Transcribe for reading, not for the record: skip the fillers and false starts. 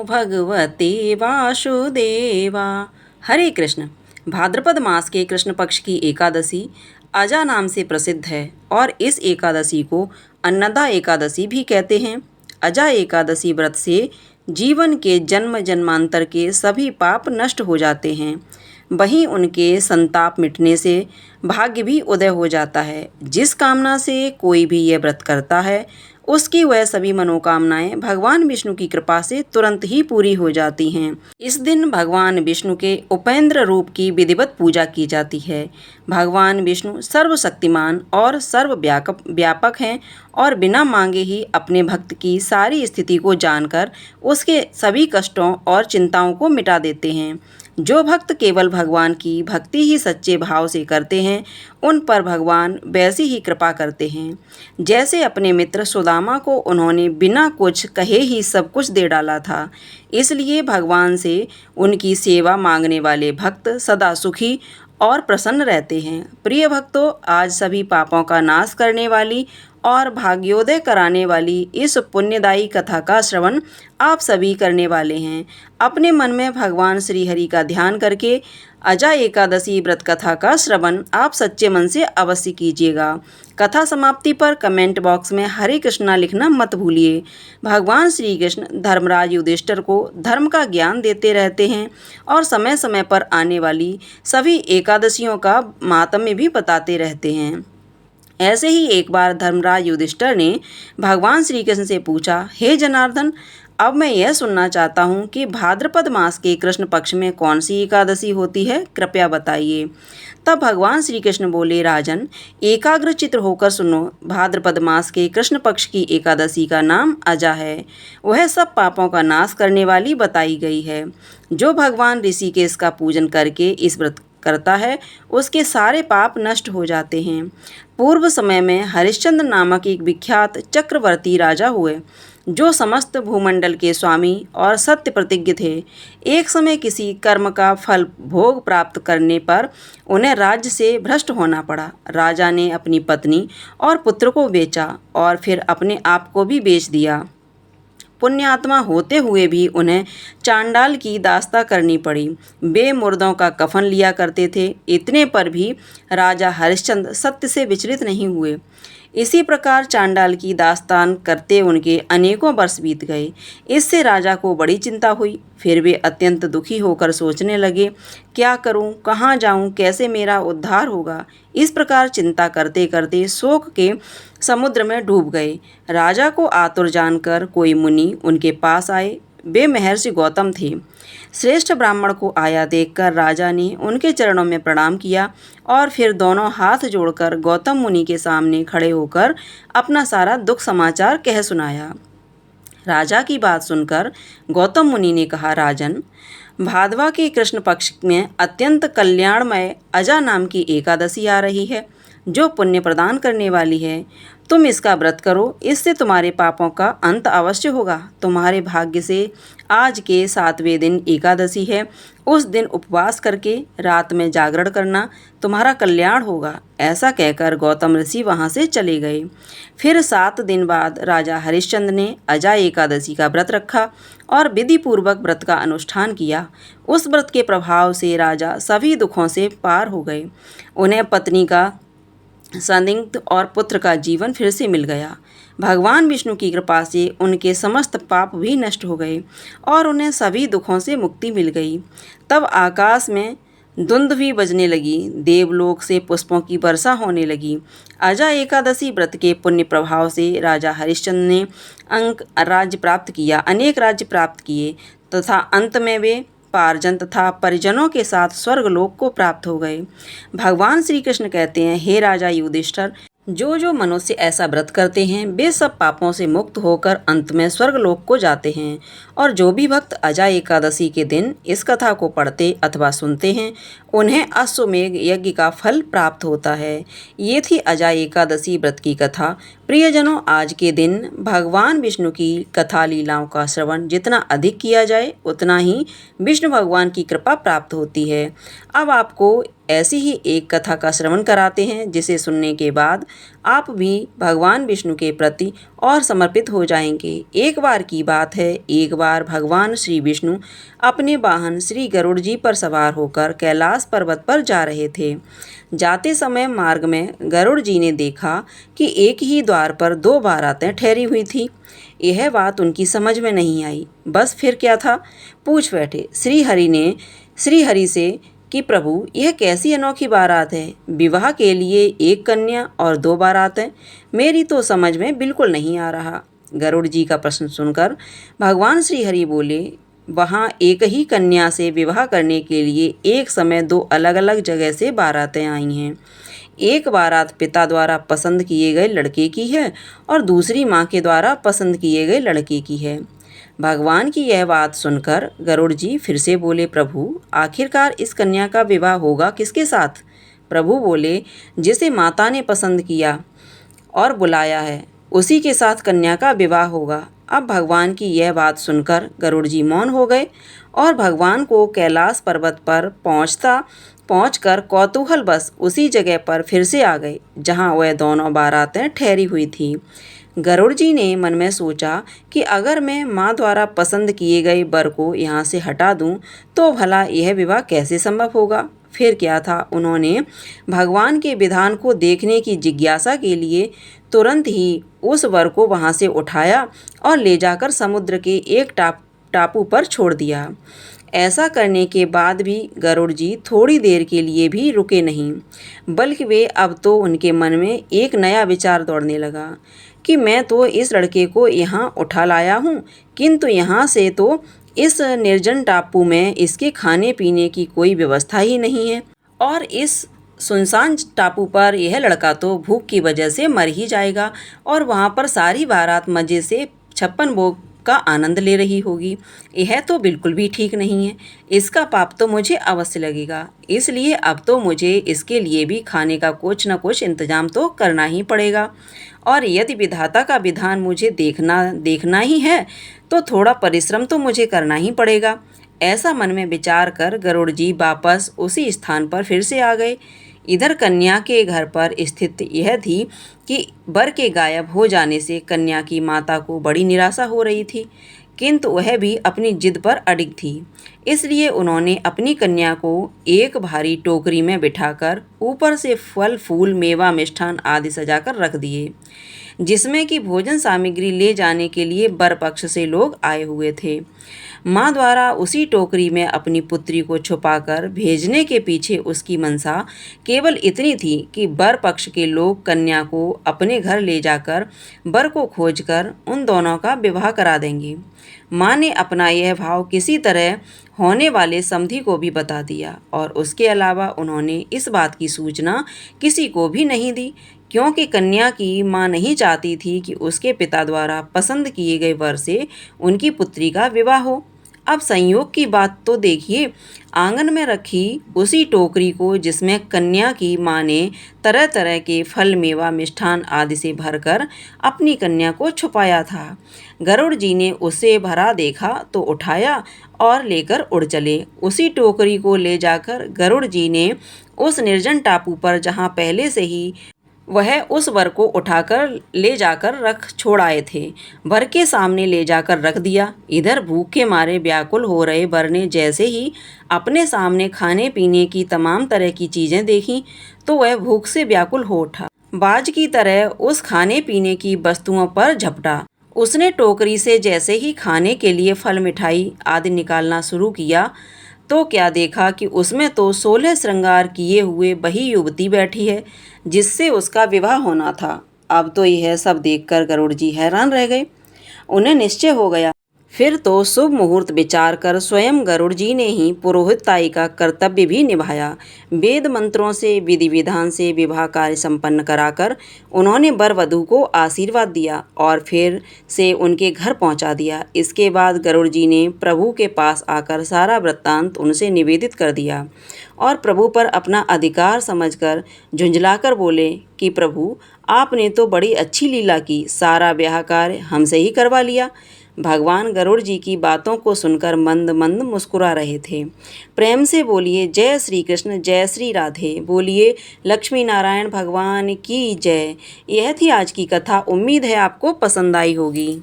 भगवते वासुदेवा। हरे कृष्ण। भाद्रपद मास के कृष्ण पक्ष की एकादशी अजा नाम से प्रसिद्ध है और इस एकादशी को अन्नदा एकादशी भी कहते हैं। अजा एकादशी व्रत से जीवन के जन्म जन्मांतर के सभी पाप नष्ट हो जाते हैं, वहीं उनके संताप मिटने से भाग्य भी उदय हो जाता है। जिस कामना से कोई भी यह व्रत करता है उसकी वह सभी मनोकामनाएं भगवान विष्णु की कृपा से तुरंत ही पूरी हो जाती हैं। इस दिन भगवान विष्णु के उपेंद्र रूप की विधिवत पूजा की जाती है। भगवान विष्णु सर्वशक्तिमान और सर्वव्यापक हैं और बिना मांगे ही अपने भक्त की सारी स्थिति को जानकर उसके सभी कष्टों और चिंताओं को मिटा देते हैं। जो भक्त केवल भगवान की भक्ति ही सच्चे भाव से करते हैं उन पर भगवान वैसी ही कृपा करते हैं जैसे अपने मित्र सुदामा को उन्होंने बिना कुछ कहे ही सब कुछ दे डाला था। इसलिए भगवान से उनकी सेवा मांगने वाले भक्त सदा सुखी और प्रसन्न रहते हैं। प्रिय भक्तों, आज सभी पापों का नाश करने वाली और भाग्योदय कराने वाली इस पुण्यदायी कथा का श्रवण आप सभी करने वाले हैं। अपने मन में भगवान श्री हरि का ध्यान करके अजा एकादशी व्रत कथा का श्रवण आप सच्चे मन से अवश्य कीजिएगा। कथा समाप्ति पर कमेंट बॉक्स में हरे कृष्णा लिखना मत भूलिए। भगवान श्री कृष्ण धर्मराज युधिष्ठिर को धर्म का ज्ञान देते रहते हैं और समय समय पर आने वाली सभी एकादशियों का माहात्म्य भी बताते रहते हैं। ऐसे ही एक बार धर्मराज युधिष्ठिर ने भगवान श्री कृष्ण से पूछा, हे जनार्दन, अब मैं यह सुनना चाहता हूँ कि भाद्रपद मास के कृष्ण पक्ष में कौन सी एकादशी होती है, कृपया बताइए। तब भगवान श्री कृष्ण बोले, राजन, एकाग्रचित्त होकर सुनो। भाद्रपद मास के कृष्ण पक्ष की एकादशी का नाम अजा है। वह सब पापों का नाश करने वाली बताई गई है। जो भगवान ऋषिकेश का पूजन करके इस व्रत करता है उसके सारे पाप नष्ट हो जाते हैं। पूर्व समय में हरिश्चंद्र नामक एक विख्यात चक्रवर्ती राजा हुए जो समस्त भूमंडल के स्वामी और सत्य प्रतिज्ञ थे। एक समय किसी कर्म का फल भोग प्राप्त करने पर उन्हें राज्य से भ्रष्ट होना पड़ा। राजा ने अपनी पत्नी और पुत्र को बेचा और फिर अपने आप को भी बेच दिया। पुण्यात्मा होते हुए भी उन्हें चांडाल की दास्ता करनी पड़ी। वे मुर्दों का कफन लिया करते थे। इतने पर भी राजा हरिश्चंद्र सत्य से विचलित नहीं हुए। इसी प्रकार चांडाल की दास्तान करते उनके अनेकों वर्ष बीत गए। इससे राजा को बड़ी चिंता हुई। फिर वे अत्यंत दुखी होकर सोचने लगे, क्या करूं, कहाँ जाऊं, कैसे मेरा उद्धार होगा। इस प्रकार चिंता करते करते शोक के समुद्र में डूब गए। राजा को आतुर जानकर कोई मुनि उनके पास आए। वे महर्षि गौतम थे। श्रेष्ठ ब्राह्मण को आया देखकर राजा ने उनके चरणों में प्रणाम किया और फिर दोनों हाथ जोड़कर गौतम मुनि के सामने खड़े होकर अपना सारा दुख समाचार कह सुनाया। राजा की बात सुनकर गौतम मुनि ने कहा, राजन, भादवा के कृष्ण पक्ष में अत्यंत कल्याणमय अजा नाम की एकादशी आ रही है जो पुण्य प्रदान करने वाली है। तुम इसका व्रत करो, इससे तुम्हारे पापों का अंत अवश्य होगा। तुम्हारे भाग्य से आज के 7वें दिन एकादशी है। उस दिन उपवास करके रात में जागरण करना, तुम्हारा कल्याण होगा। ऐसा कहकर गौतम ऋषि वहाँ से चले गए। फिर 7 दिन बाद राजा हरिश्चंद्र ने अजा एकादशी का व्रत रखा और विधि पूर्वक व्रत का अनुष्ठान किया। उस व्रत के प्रभाव से राजा सभी दुखों से पार हो गए। उन्हें पत्नी का संदिग्ध और पुत्र का जीवन फिर से मिल गया। भगवान विष्णु की कृपा से उनके समस्त पाप भी नष्ट हो गए और उन्हें सभी दुखों से मुक्ति मिल गई। तब आकाश में धुंध बजने लगी, देवलोक से पुष्पों की वर्षा होने लगी। अजा एकादशी व्रत के पुण्य प्रभाव से राजा हरिश्चंद्र ने राज्य प्राप्त किया, अनेक राज्य प्राप्त किए तथा अंत में वे पार्जन तथा परिजनों के साथ स्वर्गलोक को प्राप्त हो गए। भगवान श्री कृष्ण कहते हैं, हे राजा युधिष्ठिर, जो मनुष्य ऐसा व्रत करते हैं वे सब पापों से मुक्त होकर अंत में स्वर्गलोक को जाते हैं। और जो भी भक्त अजा एकादशी के दिन इस कथा को पढ़ते अथवा सुनते हैं उन्हें अश्वमेघ यज्ञ का फल प्राप्त होता है। ये थी अजा एकादशी व्रत की कथा। प्रियजनों, आज के दिन भगवान विष्णु की कथा लीलाओं का श्रवण जितना अधिक किया जाए उतना ही विष्णु भगवान की कृपा प्राप्त होती है। अब आपको ऐसी ही एक कथा का श्रवण कराते हैं जिसे सुनने के बाद आप भी भगवान विष्णु के प्रति और समर्पित हो जाएंगे। एक बार की बात है, एक बार भगवान श्री विष्णु अपने वाहन श्री गरुड़ जी पर सवार होकर कैलाश पर्वत पर जा रहे थे। जाते समय मार्ग में गरुड़ जी ने देखा कि एक ही द्वार पर दो बारातें ठहरी हुई थी। यह बात उनकी समझ में नहीं आई। बस फिर क्या था, पूछ बैठे श्री हरि से कि प्रभु, यह कैसी अनोखी बारात है। विवाह के लिए एक कन्या और दो बारातें, मेरी तो समझ में बिल्कुल नहीं आ रहा। गरुड़ जी का प्रश्न सुनकर भगवान श्री हरि बोले, वहाँ एक ही कन्या से विवाह करने के लिए एक समय दो अलग अलग जगह से बारातें आई हैं। एक बारात पिता द्वारा पसंद किए गए लड़के की है और दूसरी माँ के द्वारा पसंद किए गए लड़के की है। भगवान की यह बात सुनकर गरुड़ जी फिर से बोले, प्रभु, आखिरकार इस कन्या का विवाह होगा किसके साथ। प्रभु बोले, जिसे माता ने पसंद किया और बुलाया है, उसी के साथ कन्या का विवाह होगा। अब भगवान की यह बात सुनकर गरुड़ जी मौन हो गए और भगवान को कैलाश पर्वत पर पहुंचकर कौतूहलवश उसी जगह पर फिर से आ गए जहां वह दोनों बारातें ठहरी हुई थीं। गरुड़ जी ने मन में सोचा कि अगर मैं माँ द्वारा पसंद किए गए वर को यहाँ से हटा दूँ तो भला यह विवाह कैसे संभव होगा। फिर क्या था, उन्होंने भगवान के विधान को देखने की जिज्ञासा के लिए तुरंत ही उस वर को वहाँ से उठाया और ले जाकर समुद्र के एक टापू पर छोड़ दिया। ऐसा करने के बाद भी गरुड़ जी थोड़ी देर के लिए भी रुके नहीं, बल्कि वे अब तो उनके मन में एक नया विचार दौड़ने लगा कि मैं तो इस लड़के को यहाँ उठा लाया हूँ, किंतु यहाँ से तो इस निर्जन टापू में इसके खाने पीने की कोई व्यवस्था ही नहीं है और इस सुनसान टापू पर यह लड़का तो भूख की वजह से मर ही जाएगा और वहाँ पर सारी बारात मज़े से 56 भोग का आनंद ले रही होगी। यह तो बिल्कुल भी ठीक नहीं है। इसका पाप तो मुझे अवश्य लगेगा, इसलिए अब तो मुझे इसके लिए भी खाने का कुछ न कुछ इंतजाम तो करना ही पड़ेगा और यदि विधाता का विधान मुझे देखना ही है तो थोड़ा परिश्रम तो मुझे करना ही पड़ेगा। ऐसा मन में विचार कर गरुड़ जी वापस उसी स्थान पर फिर से आ गए। इधर कन्या के घर पर स्थिति यह थी कि वर के गायब हो जाने से कन्या की माता को बड़ी निराशा हो रही थी, किंतु वह भी अपनी जिद पर अडिग थी। इसलिए उन्होंने अपनी कन्या को एक भारी टोकरी में बिठाकर ऊपर से फल फूल मेवा मिष्ठान आदि सजाकर रख दिए, जिसमें कि भोजन सामग्री ले जाने के लिए वर पक्ष से लोग आए हुए थे। माँ द्वारा उसी टोकरी में अपनी पुत्री को छुपाकर भेजने के पीछे उसकी मनसा केवल इतनी थी कि वर पक्ष के लोग कन्या को अपने घर ले जाकर वर को खोजकर उन दोनों का विवाह करा देंगे। माँ ने अपना यह भाव किसी तरह होने वाले समधी को भी बता दिया और उसके अलावा उन्होंने इस बात की सूचना किसी को भी नहीं दी, क्योंकि कन्या की माँ नहीं चाहती थी कि उसके पिता द्वारा पसंद किए गए वर से उनकी पुत्री का विवाह हो। अब संयोग की बात तो देखिए, आंगन में रखी उसी टोकरी को जिसमें कन्या की माँ ने तरह तरह के फल मेवा मिष्ठान आदि से भरकर अपनी कन्या को छुपाया था, गरुड़ जी ने उसे भरा देखा तो उठाया और लेकर उड़ चले। उसी टोकरी को ले जाकर गरुड़ जी ने उस निर्जन टापू पर जहाँ पहले से ही वह उस वर को उठाकर ले जाकर रख छोड़ आए थे, वर के सामने ले जाकर रख दिया। इधर भूख के मारे व्याकुल हो रहे वर ने जैसे ही अपने सामने खाने पीने की तमाम तरह की चीज़ें देखीं तो वह भूख से व्याकुल हो उठा। बाज की तरह उस खाने पीने की वस्तुओं पर झपटा। उसने टोकरी से जैसे ही खाने के लिए फल मिठाई आदि निकालना शुरू किया तो क्या देखा कि उसमें तो 16 श्रृंगार किए हुए वही युवती बैठी है जिससे उसका विवाह होना था। अब तो यह सब देखकर गरुड़ जी हैरान रह गए। उन्हें निश्चय हो गया फिर तो शुभ मुहूर्त विचार कर स्वयं गरुड़ जी ने ही पुरोहिताई का कर्तव्य भी निभाया। वेद मंत्रों से विधि विधान से विवाह कार्य संपन्न कराकर उन्होंने वर वधू को आशीर्वाद दिया और फिर से उनके घर पहुंचा दिया। इसके बाद गरुड़ जी ने प्रभु के पास आकर सारा वृत्तांत उनसे निवेदित कर दिया और प्रभु पर अपना अधिकार समझकर झुंझलाकर बोले कि प्रभु, आपने तो बड़ी अच्छी लीला की, सारा ब्याह कार्य हमसे ही करवा लिया। भगवान गरुड़ जी की बातों को सुनकर मंद मंद मुस्कुरा रहे थे। प्रेम से बोलिए जय श्री कृष्ण, जय श्री राधे। बोलिए लक्ष्मी नारायण भगवान की जय। यह थी आज की कथा। उम्मीद है आपको पसंद आई होगी।